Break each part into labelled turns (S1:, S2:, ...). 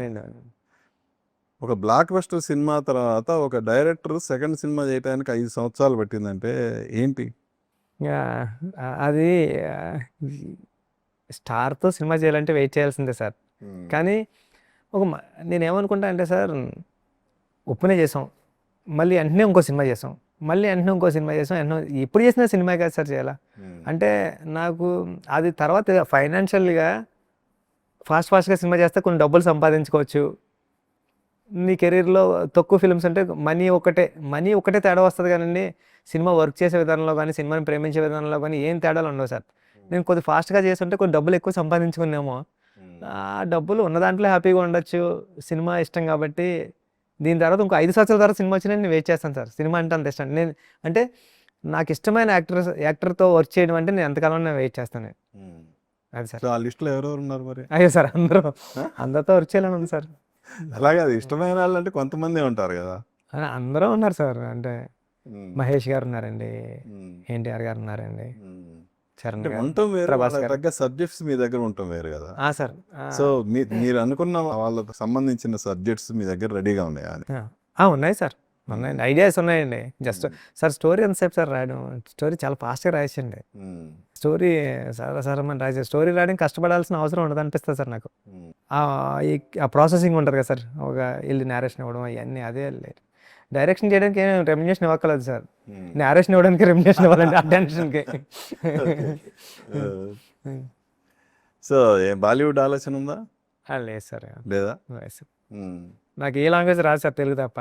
S1: అండి.
S2: ఒక block buster cinema తర్వాత ఒక డైరెక్టర్ సెకండ్ సినిమా చేయడానికి 5 సంవత్సరాలు పట్టిందంటే ఏంటి?
S1: యా అది స్టార్తో సినిమా చేయాలంటే వెయిట్ చేయాల్సిందే సార్. కానీ ఒక నేనేమనుకుంటా అంటే సార్, ఒప్పునే చేసాం, మళ్ళీ వెంటనే ఇంకో సినిమా చేసాం, మళ్ళీ వెంటనే ఇంకో సినిమా చేసాం, ఎప్పుడు చేసినా సినిమా కాదు సార్ చేయాలా అంటే నాకు అది తర్వాత ఫైనాన్షియల్గా ఫాస్ట్గా సినిమా చేస్తే కొన్ని డబ్బులు సంపాదించుకోవచ్చు. నీ కెరీర్లో తక్కువ ఫిల్మ్స్ అంటే మనీ ఒకటే తేడా వస్తుంది కానీ సినిమా వర్క్ చేసే విధానంలో కానీ సినిమాని ప్రేమించే విధానంలో కానీ ఏం తేడాలు ఉండవు సార్. నేను కొద్ది ఫాస్ట్గా చేస్తుంటే కొన్ని డబ్బులు ఎక్కువ సంపాదించుకున్నామో, ఆ డబ్బులు ఉన్న దాంట్లో హ్యాపీగా ఉండొచ్చు. సినిమా ఇష్టం కాబట్టి దీని తర్వాత ఇంకో 5 సంవత్సరాల తర్వాత సినిమా వచ్చినా నేను వెయిట్ చేస్తాను సార్. సినిమా అంటే అంత ఇష్టం నేను, అంటే నాకు ఇష్టమైన యాక్టర్తో వర్క్ చేయడం అంటే నేను ఎంతకాలం నేను వెయిట్ చేస్తాను. అది సార్.
S2: ఆ లిస్టులో ఎవరెవరు ఉన్నారు మరి?
S1: అయ్యో సార్, అందరితో వర్క్ చేయాలని ఉంది సార్.
S2: అలాగే అది ఇష్టమైన వాళ్ళు అంటే కొంతమంది ఉంటారు కదా.
S1: అందరూ ఉన్నారు సార్. అంటే మహేష్ గారు ఉన్నారండి, ఎన్టీఆర్ గారు ఉన్నారండి, చరణ్ గారు,
S2: ఉండటం వేరు,
S1: ప్రభాస్
S2: వాళ్ళకి
S1: గారు.
S2: తగ్గ సబ్జెక్ట్స్ మీ దగ్గర ఉండటం వేరు కదా.
S1: సార్.
S2: సో మీరు అనుకున్న వాళ్ళకు సంబంధించిన సబ్జెక్ట్స్ మీ దగ్గర రెడీగా ఉన్నాయా అని?
S1: ఉన్నాయి సార్, ఉన్నాయండి, ఐడియాస్ ఉన్నాయండి. జస్ట్ సార్ స్టోరీ ఎంతసేపు సార్ రాయడం, స్టోరీ చాలా ఫాస్ట్గా రాయచ్చండి. స్టోరీ సరసరమని రాసే స్టోరీ రాయడం కష్టపడాల్సిన అవసరం ఉండదు అనిపిస్తుంది సార్ నాకు. ఆ ప్రాసెసింగ్ ఉంటుంది కదా సార్, ఒక వెళ్ళి నేరేషన్ ఇవ్వడం అవన్నీ అదే లేదు. డైరెక్షన్ చేయడానికి ఏం రెమ్యునేషన్ ఇవ్వక్కర్లేదు సార్, నేరేషన్ ఇవ్వడానికి రెమ్యునేషన్ ఇవ్వాలండి ఆ టెన్షన్కి.
S2: సో బాలీవుడ్ ఆలోచన ఉందా?
S1: లేదు సార్,
S2: లేదా?
S1: లేదు సార్. నాకు ఏ లాంగ్వేజ్ రాదు సార్, తెలుగు తప్ప.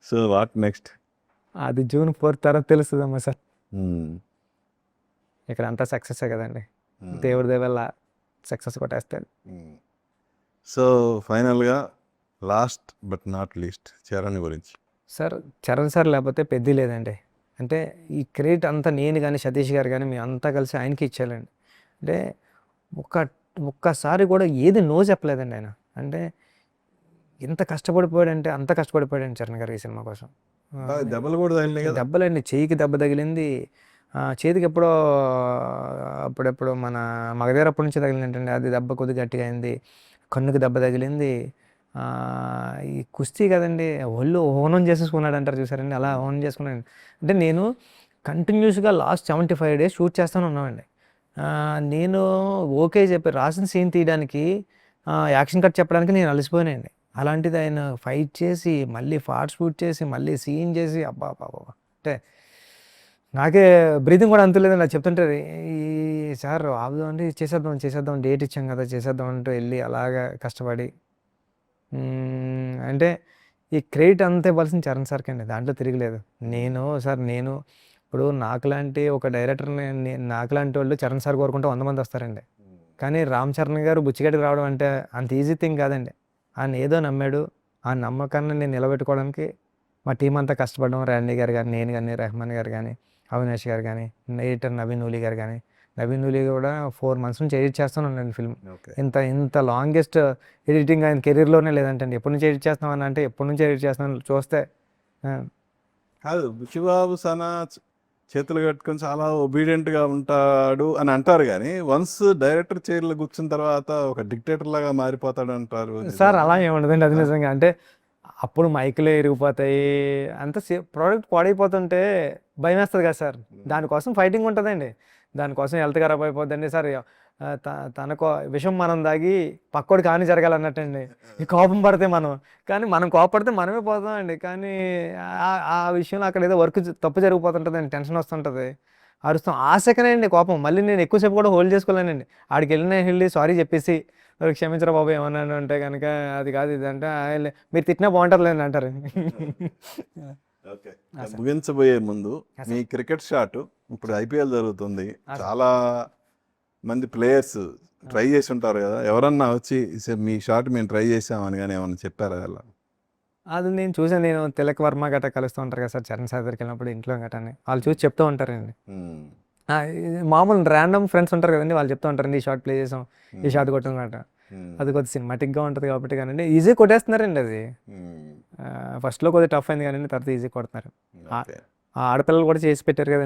S2: So what next?
S1: అది June 4 తర్వాత తెలుస్తుందమ్మా సార్. ఇక్కడ అంతా సక్సెసే కదండి, దేవుడి దయ వల్ల సక్సెస్ కొట్టేస్తాడు.
S2: సో ఫైనల్గా last but not least Charan గురించి.
S1: సార్ చరణ్ సార్ లేకపోతే పెద్ద లేదండి. అంటే ఈ క్రెడిట్ అంతా నేను కానీ సతీష్ గారు కానీ మేము అంతా కలిసి ఆయనకి ఇచ్చేయాలండి. అంటే ఒక్కసారి కూడా ఏది నో చెప్పలేదండి ఆయన. అంటే ఎంత కష్టపడిపోయాడంటే అంత కష్టపడిపోయాడండి చరణ్ గారు ఈ సినిమా కోసం.
S2: దెబ్బలు కూడా తగిలినాయి కదా.
S1: దెబ్బలండి, చెయ్యికి దెబ్బ తగిలింది, చేతికి ఎప్పుడో అప్పుడెప్పుడు మన మగధీరప్పటి నుంచి తగిలిందంటండి, అది దెబ్బ కొద్దిగా గట్టిగా అయింది. కన్నుకి దెబ్బ తగిలింది. ఈ కుస్తీ కదండి, ఒళ్ళు హోనం చేసేసుకున్నాడు అంటారు చూసారండి, అలా హోనం చేసుకున్నాడు. అంటే నేను కంటిన్యూస్గా లాస్ట్ 75 days షూట్ చేస్తూనే ఉన్నామండి. నేను ఓకే చెప్పి రాసిన సీన్ తీయడానికి, యాక్షన్ కట్ చెప్పడానికి నేను అలసిపోయానండి. అలాంటిది ఆయన ఫైట్ చేసి మళ్ళీ ఫాస్ట్ షూట్ చేసి మళ్ళీ సీన్ చేసి అబ్బా అంటే నాకే బ్రీతింగ్ కూడా అంతలేదండి. అది చెప్తుంటే ఈ సార్ ఆపుదామండి, చేసేద్దాం డేట్ ఇచ్చాం కదా చేసేద్దాం అంటూ వెళ్ళి అలాగా కష్టపడి, అంటే ఈ క్రెడిట్ అంతా ఇవ్వాల్సిన చరణ్ సార్కి అండి, దాంట్లో తిరగలేదు. నేను ఇప్పుడు నాకులాంటి ఒక డైరెక్టర్ని, నాకులాంటి వాళ్ళు చరణ్ సార్ కోరుకుంటే 100 మంది వస్తారండి. కానీ రామ్ చరణ్ గారు బుచ్చిగడ్డకి రావడం అంటే అంత ఈజీ థింగ్ కాదండి. ఆయన ఏదో నమ్మాడు, ఆ నమ్మకాన్ని నేను నిలబెట్టుకోవడానికి మా టీం అంతా కష్టపడడం, ర్యాండీ గారు కానీ, నేను కానీ, రెహమాన్ గారు కానీ, అవినాష్ గారు కానీ, ఎడిటర్ నవీన్ ఉలి గారు కానీ. నవీన్ ఉలి కూడా 4 months నుంచి ఎడిట్ చేస్తున్నాను ఫిల్మ్. ఇంత లాంగెస్ట్ ఎడిటింగ్ ఆయన కెరీర్లోనే లేదంటండి. ఎప్పటి నుంచి ఎడిట్ చేస్తున్నాను అంటే ఎప్పటి నుంచి ఎడిట్ చేస్తున్నాను చూస్తే.
S2: కాదు, బుచ్చిబాబు సనా చేతులు కట్టుకొని చాలా ఒబీడియంట్గా ఉంటాడు అని అంటారు, కానీ వన్స్ డైరెక్టర్ చైర్లో కూర్చున్న తర్వాత ఒక డిక్టేటర్ లాగా మారిపోతాడు అంటారు
S1: సార్. అలా ఏముండదండి, అది నిజంగా. అంటే అప్పుడు మైకులే ఇరిగిపోతాయి, అంత ప్రోడక్ట్ పాడైపోతుంటే భయం వేస్తుంది కదా సార్. దానికోసం ఫైటింగ్ ఉంటుందండి, దానికోసం హెల్త్ ఖరాబ్ అయిపోద్దండి సార్. తనకు విషయం మనం దాగి పక్కోడికి హాని జరగాలన్నట్టండి. ఈ కోపం పడితే కానీ మనం కోపడితే మనమే పోతామండి. కానీ ఆ విషయంలో అక్కడ ఏదో వర్క్ తప్పు జరిగిపోతుంటుంది అండి, టెన్షన్ వస్తుంటుంది, అరుస్తాం. ఆ సెకండ్ అండి కోపం. మళ్ళీ నేను ఎక్కువసేపు కూడా హోల్డ్ చేసుకోలేనండి. ఆడికి వెళ్ళి సారీ చెప్పేసి, క్షమించరా బాబు ఏమన్నా అంటే కనుక అది కాదు ఇది అంటే, మీరు తిట్టినా బాగుంటుందిలేండి అంటారు.
S2: ముగించబోయే ముందు మీ క్రికెట్ షాట్, ఇప్పుడు IPL జరుగుతుంది, చాలా మంది ప్లేయర్స్ ట్రై చేసి ఉంటారు కదా, ఎవరన్నా వచ్చి మీ షాట్ మేము ట్రై చేసామని కానీ ఏమన్నా చెప్పారా?
S1: అది నేను చూసాను. నేను తిలక్ వర్మ గట్రా కలుస్తూ ఉంటారు కదా సార్, చరణ్ సార్ దగ్గరికి వెళ్ళినప్పుడు ఇంట్లో గట్రాని వాళ్ళు చూసి చెప్తూ ఉంటారండి. మామూలు ర్యాండమ్ ఫ్రెండ్స్ ఉంటారు కదండి, వాళ్ళు చెప్తూ ఉంటారండి ఈ షాట్ ప్లే చేసాం, ఈ షాట్ కొట్టాం గట్రా. అది కొద్దిగా సినిమాటిక్గా ఉంటుంది కాబట్టి కానీ ఈజీ కొట్టేస్తున్నారండి. అది ఫస్ట్లో కొద్దిగా టఫ్ అయింది కానీ తర్వాత ఈజీ కొడుతున్నారు. ఆడపిల్లలు కూడా చేసి పెట్టారు కదండి.